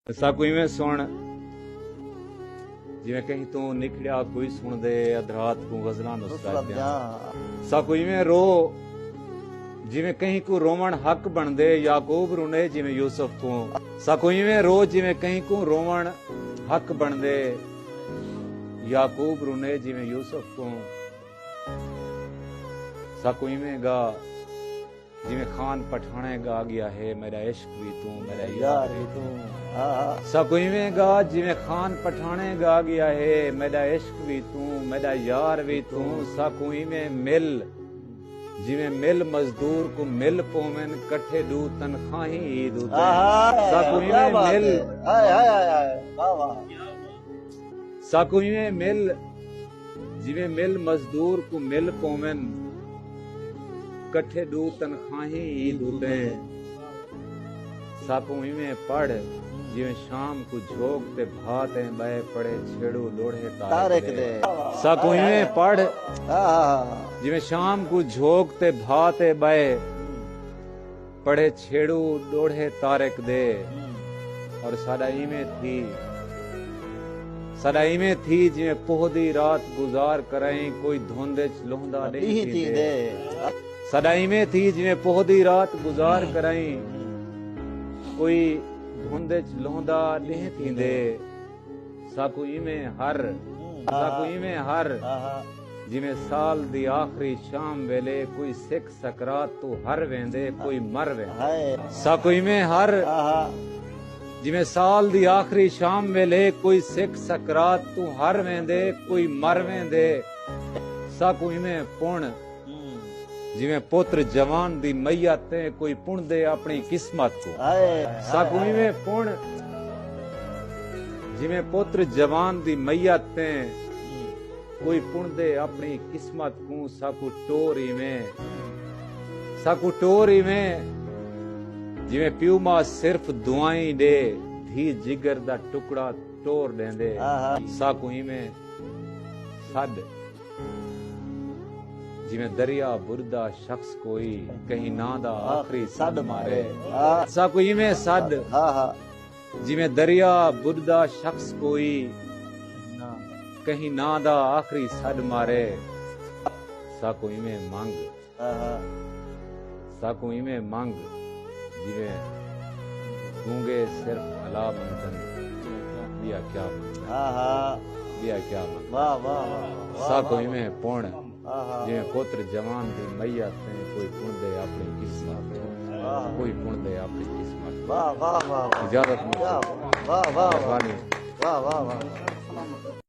साकू इवें सुन जिवें कहीं तू निकलिया कोई सुन दे अधरात को गजलां नुस्खा दियां। साकू इवें रो जिवें कहीं को रोवण हक बन दे याकूब रुने जिवें यूसुफ को। साकू इवें रो जिवें कहीं को रोवण हक बन दे याकूब रुने जिवें यूसुफ को। साकू इवें गा जिवें खान पठाने गा गया है मेरा इश्क भी तू मेरा यार भी तू। साकू इवें गा जिवें खान पठाने गा गया है मेरा इश्क भी तू मेरा यार भी तू। साकू इवें मिल जिवें मिल मजदूर को मिल पोवन कट्ठे दू तनखाही ईद उते। साकू इवें मिल साकू इवें मिल जिवें मिल मजदूर को मिल पोवन कट्ठे दू तनखाही ईद उते। साकू इवें पढ़ जिवें शाम को झोंक ते भात बह पड़े छेड़ू लोढ़े तारक दे। साकू इवें पढ़ जिवें शाम को झोंक ते भात बह पड़े छेड़ू लोढ़े तारक दे। और साडा इवें थी जिवें पोहदी रात गुजार कराई कोई धोंदे च लोंदा नहीं थींदे। साडा इवें थी जिवें पोहदी रात गुजार कराई कोई धुंदे च लोंदा नहीं थींदे। साकू इवें हर जिवें साल दी आखिरी शाम वेले कोई सिख सकरात तो हर वेंदे कोई मर वेंदे। साकू इवें हर जिवें साल दी आखिरी शाम वेले कोई सिख सकरात तो हर वेंदे कोई मर वेंदे। साकू इवें पुण जिवें पुत्र जवान दी मैया ते कोई पुण दे अपनी किस्मत को। साकू इवें पुण जिवें पुत्र जवान दी मैया ते कोई पुण दे अपनी किस्मत को। साकू टोर इवें जिवें प्यू मां सिर्फ दुआई दे धी जिगर दा टुकड़ा टोर देंदे। साकू इवें सद जिवें दरिया बुरदा शख्स कोई कहीं ना दा आखिरी सद मारे। साकू इवें सद जिवें दरिया बुरदा शख्स कोई कहीं ना दा आखिरी सद मारे। साकू इवें मंग जिवें गूंगे सिर्फ अला मंगन बिया क्या मंगन। साकू इवें पुण जिवें पुत्र जवान दी मैया ते कोई पुण दे अपनी किस्मत कोई पुण दे अपनी किस्मत। इजाजत।